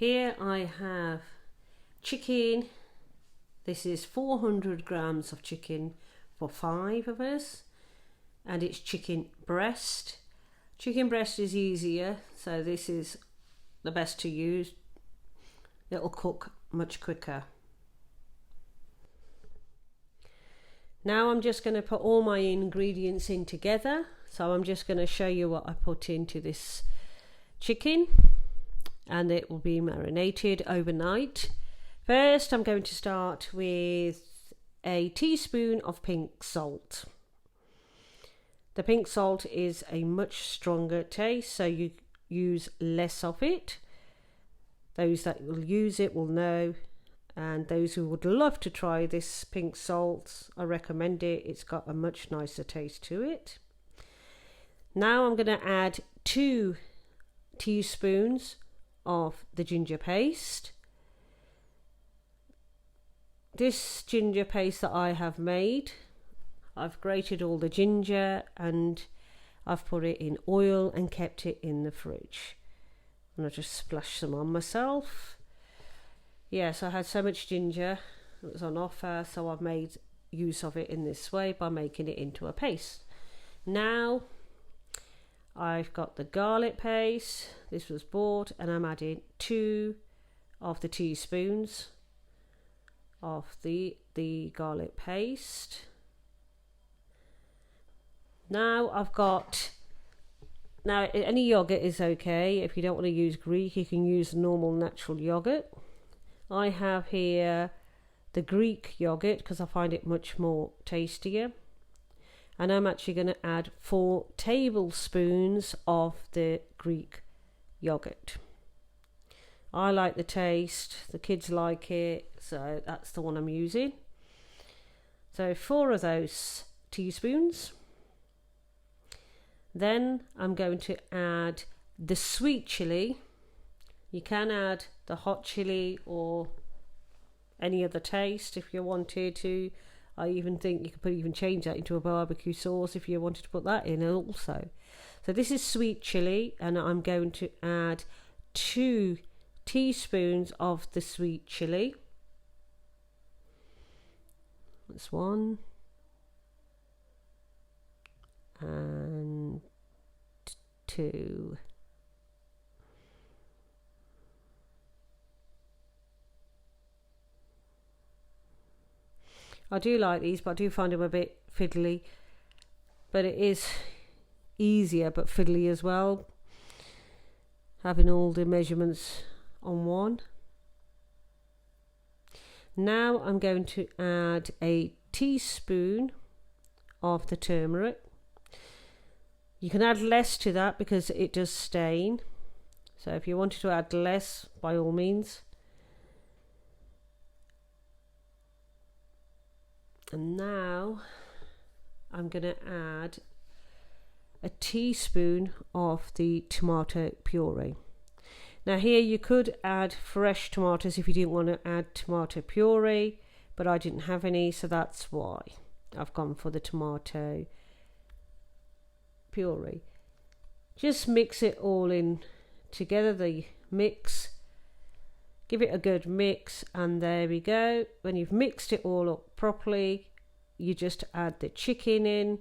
Here I have chicken. This is 400 grams of chicken for 5 of us, and it's chicken breast. Chicken breast is easier, so this is the best to use. It'll cook much quicker. Now I'm just going to put all my ingredients in together. So I'm just going to show you what I put into this chicken, and it will be marinated overnight. First, I'm going to start with a teaspoon of pink salt. The pink salt is a much stronger taste, so you use less of it. Those that will use it will know, and those who would love to try this pink salt, I recommend it. It's got a much nicer taste to it. Now I'm going to add 2 teaspoons of the ginger paste. This ginger paste that I have made, I've grated all the ginger and I've put it in oil and kept it in the fridge. And I just splashed some on myself. Yes, I had so much ginger that was on offer, so I've made use of it in this way by making it into a paste. Now I've got the garlic paste. This was bought, and I'm adding 2 of the teaspoons of the garlic paste. Now any yogurt is okay. If you don't want to use Greek, you can use normal natural yogurt. I have here the Greek yogurt because I find it much more tastier. And I'm actually going to add 4 tablespoons of the Greek yogurt. I like the taste, the kids like it, so that's the one I'm using. So 4 of those teaspoons. Then I'm going to add the sweet chili. You can add the hot chili or any other taste if you wanted to. I even think you could even change that into a barbecue sauce if you wanted to put that in also. So this is sweet chili, and I'm going to add 2 teaspoons of the sweet chili. That's 1. And 2. I do like these, but I do find them a bit fiddly. But it is easier but fiddly as well, having all the measurements on one. Now I'm going to add a teaspoon of the turmeric. You can add less to that because it does stain. So if you wanted to add less, by all means. And now I'm going to add a teaspoon of the tomato puree. Now here you could add fresh tomatoes if you didn't want to add tomato puree, but I didn't have any, so that's why I've gone for the tomato puree. Just mix it all in together, the mix. Give it a good mix, and there we go. When you've mixed it all up properly, you just add the chicken in,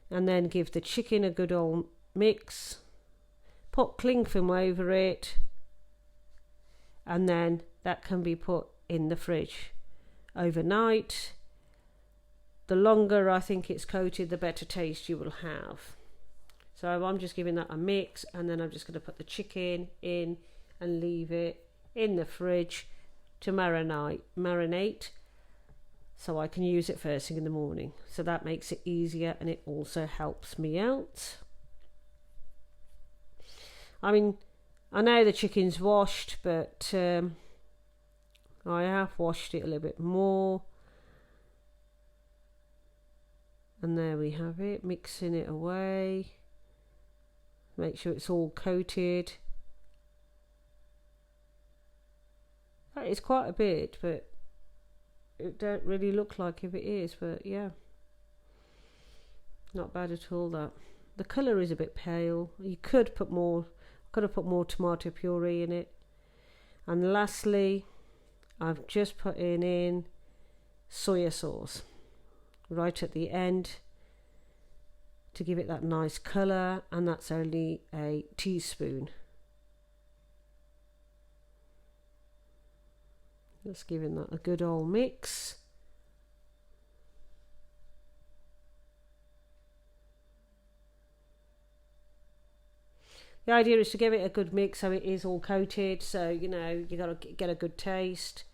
and then give the chicken a good old mix. Put cling film over it, and then that can be put in the fridge overnight. The longer I think it's coated, the better taste you will have. So I'm just giving that a mix, and then I'm just going to put the chicken in and leave it in the fridge to marinate so I can use it first thing in the morning. So that makes it easier, and it also helps me out. I mean, I know the chicken's washed, but I have washed it a little bit more. And there we have it, mixing it away. Make sure it's all coated. That is quite a bit, but it don't really look like if it is, but yeah. Not bad at all, that. The colour is a bit pale. You could have put more tomato puree in it. And lastly, I've just put in soya sauce right at the end to give it that nice colour, and that's only a teaspoon. Just giving that a good old mix. The idea is to give it a good mix so it is all coated, so you know you got to get a good taste.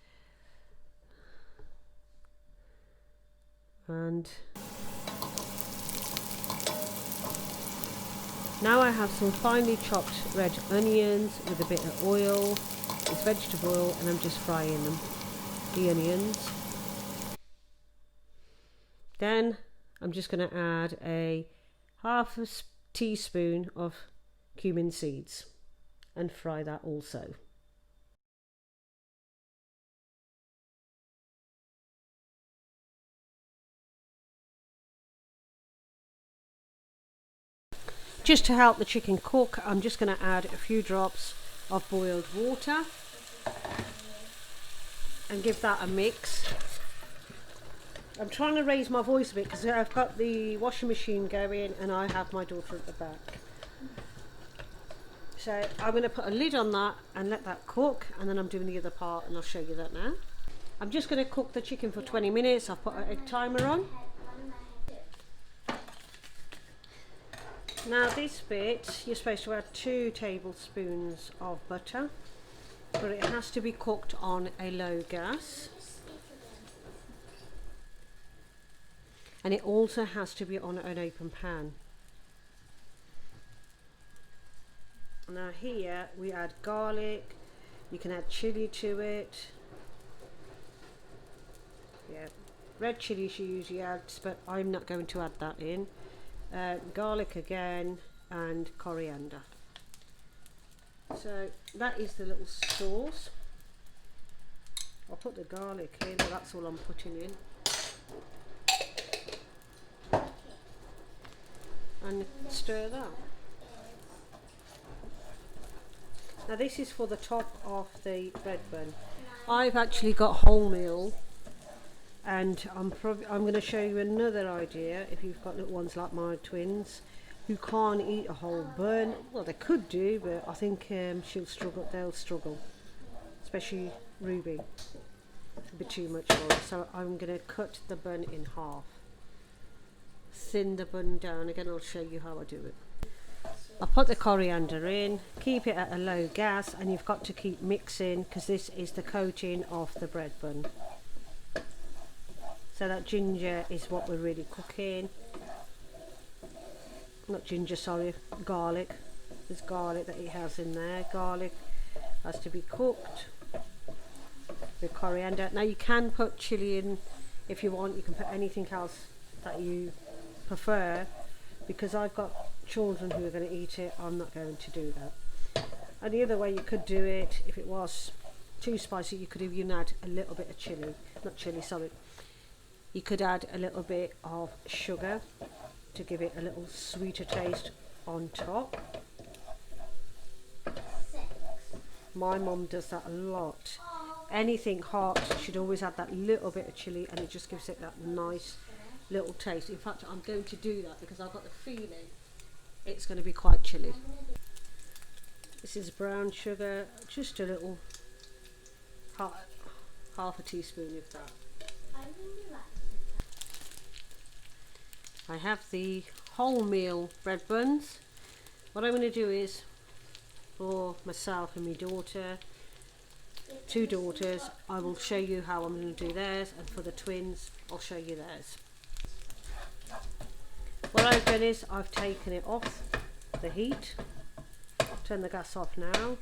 And now I have some finely chopped red onions with a bit of oil. It's vegetable oil, and I'm just frying them, the onions. Then I'm just going to add a half a teaspoon of cumin seeds and fry that also. Just to help the chicken cook, I'm just going to add a few drops of boiled water and give that a mix. I'm trying to raise my voice a bit because I've got the washing machine going and I have my daughter at the back. So I'm going to put a lid on that and let that cook, and then I'm doing the other part and I'll show you that now. I'm just going to cook the chicken for 20 minutes. I've put a timer on. Now this bit, you're supposed to add 2 tablespoons of butter, but it has to be cooked on a low gas. And it also has to be on an open pan. Now here we add garlic, you can add chilli to it. Yeah, red chilli she usually adds, but I'm not going to add that in. Garlic again, and coriander. So that is the little sauce. I'll put the garlic in, but that's all I'm putting in. And stir that. Now this is for the top of the bread bun. I've actually got wholemeal, and I'm going to show you another idea if you've got little ones like my twins who can't eat a whole bun. Well, they could do, but I think they'll struggle, especially Ruby. A bit too much for her. So I'm going to cut the bun in half, thin the bun down. Again, I'll show you how I do it. I'll put the coriander in, keep it at a low gas, and you've got to keep mixing because this is the coating of the bread bun. So that ginger is what we're really cooking. Not ginger, sorry, garlic. There's garlic that it has in there. Garlic has to be cooked with coriander. Now you can put chili in if you want. You can put anything else that you prefer. Because I've got children who are going to eat it, I'm not going to do that. And the other way you could do it, if it was too spicy, you could even add a little bit of chili. Not chili, sorry. You could add a little bit of sugar to give it a little sweeter taste on top. My mum does that a lot. Anything hot, she'd always add that little bit of chili, and it just gives it that nice little taste. In fact, I'm going to do that because I've got the feeling it's going to be quite chilly. This is brown sugar, just a little, half a teaspoon of that. I have the wholemeal bread buns. What I'm going to do is, for myself and my daughter, 2 daughters, I will show you how I'm going to do theirs, and for the twins I'll show you theirs. What I've done is I've taken it off the heat, turn the gas off now,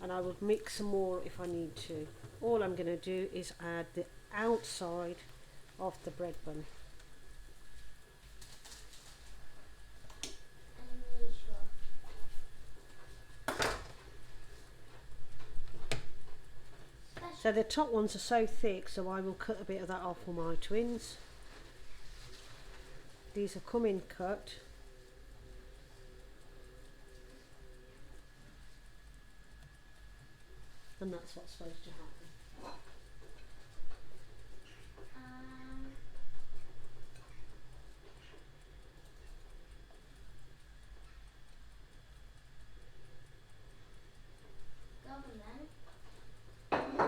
and I will mix some more if I need to. All I'm going to do is add the outside of the bread bun. So the top ones are so thick, so I will cut a bit of that off for my twins. These have come in cut. And that's what's supposed to happen. Government is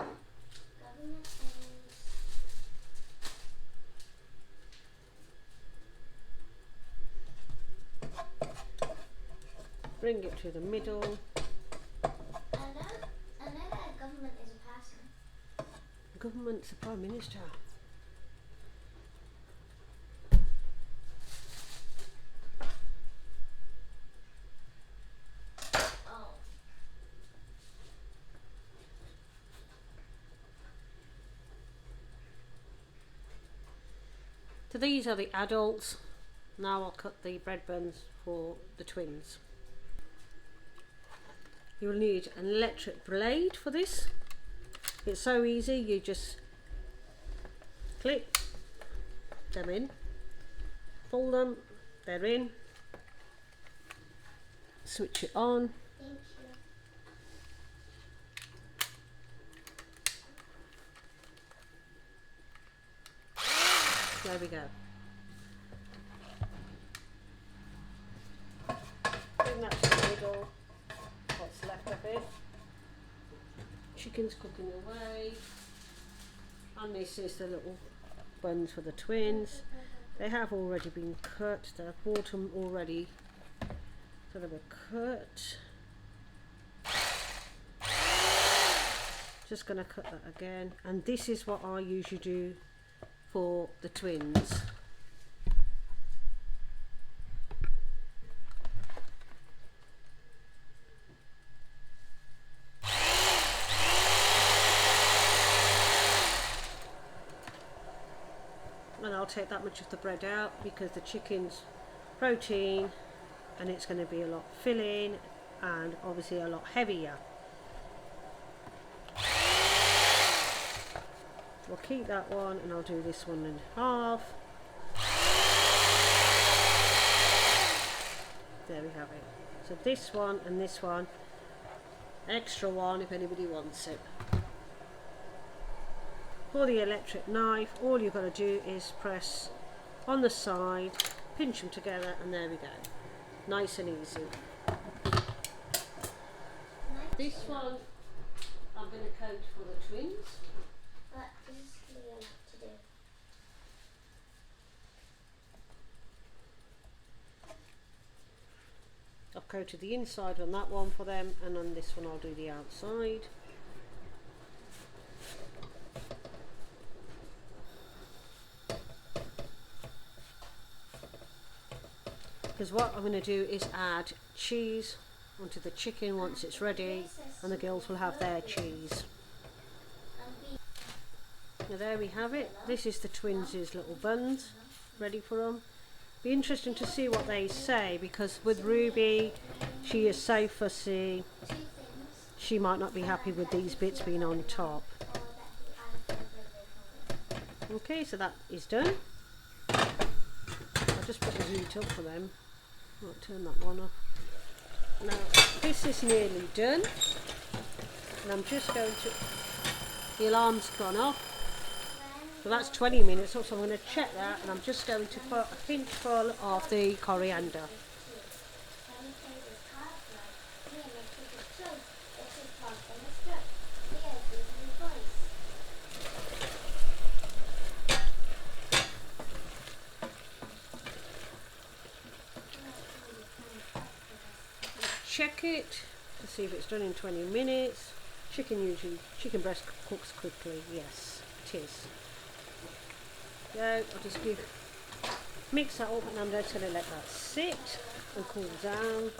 Bring it to the middle. I know that government is a person. Government's the Prime Minister. Oh. So these are the adults. Now I'll cut the bread buns for the twins. You'll need an electric blade for this. It's so easy, you just click them in, fold them, they're in, switch it on. Thank you. There we go. Bring that to the middle, what's left of it. Chicken's cooking away. And this is the little buns for the twins. They have already been cut, they've bought them already. So they were cut. Just going to cut that again. And this is what I usually do for the twins. And I'll take that much of the bread out because the chicken's protein and it's going to be a lot filling and obviously a lot heavier. I'll keep that one and I'll do this one in half. There we have it. So this one and this one, extra one if anybody wants it. For the electric knife, all you've got to do is press on the side, pinch them together, and there we go. Nice and easy. This one I'm going to coat for the twins. But this is clear to do. I've coated the inside on that one for them, and on this one I'll do the outside. Because what I'm going to do is add cheese onto the chicken once it's ready, and the girls will have their cheese. Now there we have it. This is the twins' little buns ready for them. Be interesting to see what they say, because with Ruby, she is so fussy. She might not be happy with these bits being on top. Okay, so that is done. I'll just put the heat up for them. I'll turn that one off. Now this is nearly done, and I'm just going to, the alarm's gone off, so that's 20 minutes, so I'm going to check that, and I'm just going to put a pinch full of the coriander. Check it to see if it's done in 20 minutes. Chicken breast cooks quickly. Yes, it is. So I'll just mix that up, and I'm just going to let that sit and cool down.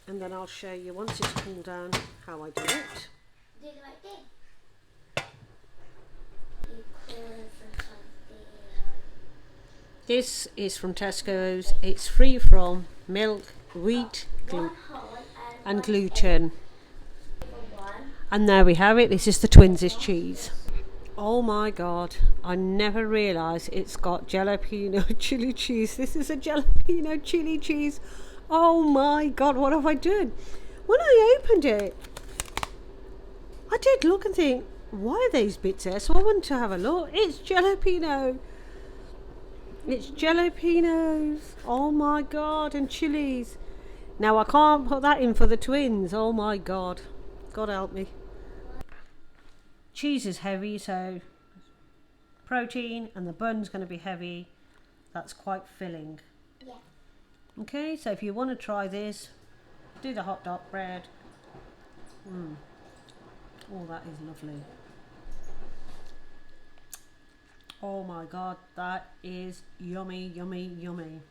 And then I'll show you once it's cooled down how I do it. Do the right thing. You cool it from something. This is from Tesco's. It's free from milk, wheat, and gluten. And there we have it. This is the twins' cheese. Oh my god, I never realised it's got jalapeno chili cheese. This is a jalapeno chili cheese. Oh my god, what have I done? when I opened it, I did look and think, why are these bits there? So I went to have a look. It's jalapeno. It's jalapenos. Oh my God, and chilies. Now I can't put that in for the twins. Oh my God. God help me. Cheese is heavy, so protein, and the bun's going to be heavy. That's quite filling. Yeah. Okay, so if you want to try this, do the hot dog bread. Oh, that is lovely. Oh my God, that is yummy, yummy, yummy.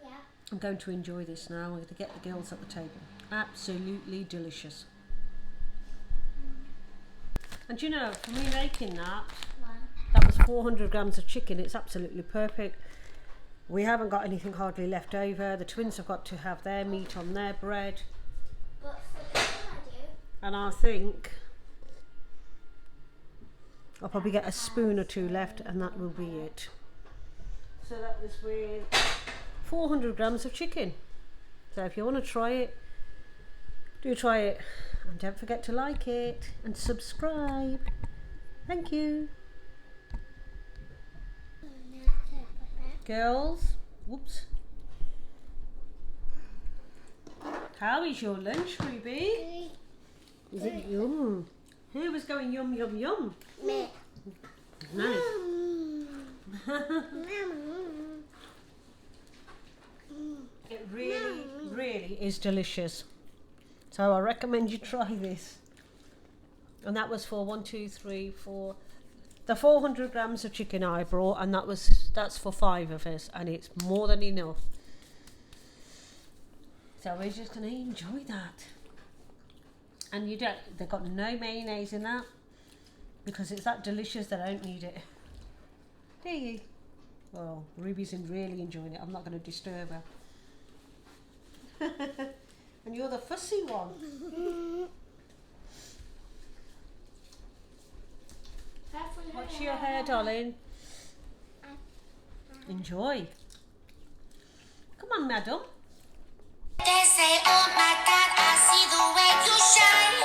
Yeah. I'm going to enjoy this now. I'm going to get the girls at the table. Absolutely delicious. And you know, for me making that was 400 grams of chicken. It's absolutely perfect. We haven't got anything hardly left over. The twins have got to have their meat on their bread. But for this one I do. And I think I'll probably get a spoon or two left, and that will be it. So that was with 400 grams of chicken. So if you want to try it, do try it. And don't forget to like it and subscribe. Thank you. Girls, whoops. How is your lunch, Ruby? Is it yum? Who was going yum, yum, yum? Me. Nice. It really, really is delicious. So I recommend you try this. And that was for 1, 2, 3, 4. The 400 grams of chicken I brought, and that's for 5 of us, and it's more than enough. So we're just going to enjoy that. And they've got no mayonnaise in that, because it's that delicious that I don't need it. Do you? Well, Ruby's really enjoying it. I'm not going to disturb her. And you're the fussy one. What's your hair, darling? Enjoy. Come on, madam. They say, oh my God, I see the way you shine.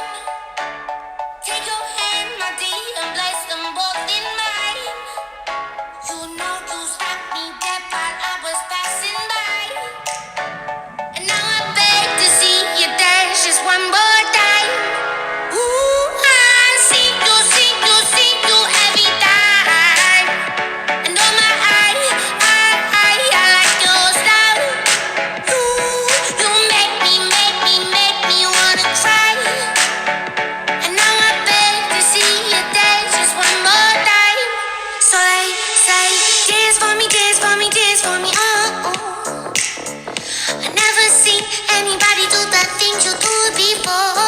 Take your hand, my dear, and place them both in mine. You know you stopped me dead while I was passing by. And now I beg to see you dance just one more time. Ooh, I see you every time. And oh my, I like your style. You make me wanna cry. And now I beg to see you dance just one more time. So they say, dance for me, dance for me, dance for me, oh. I never seen anybody do the things you do before.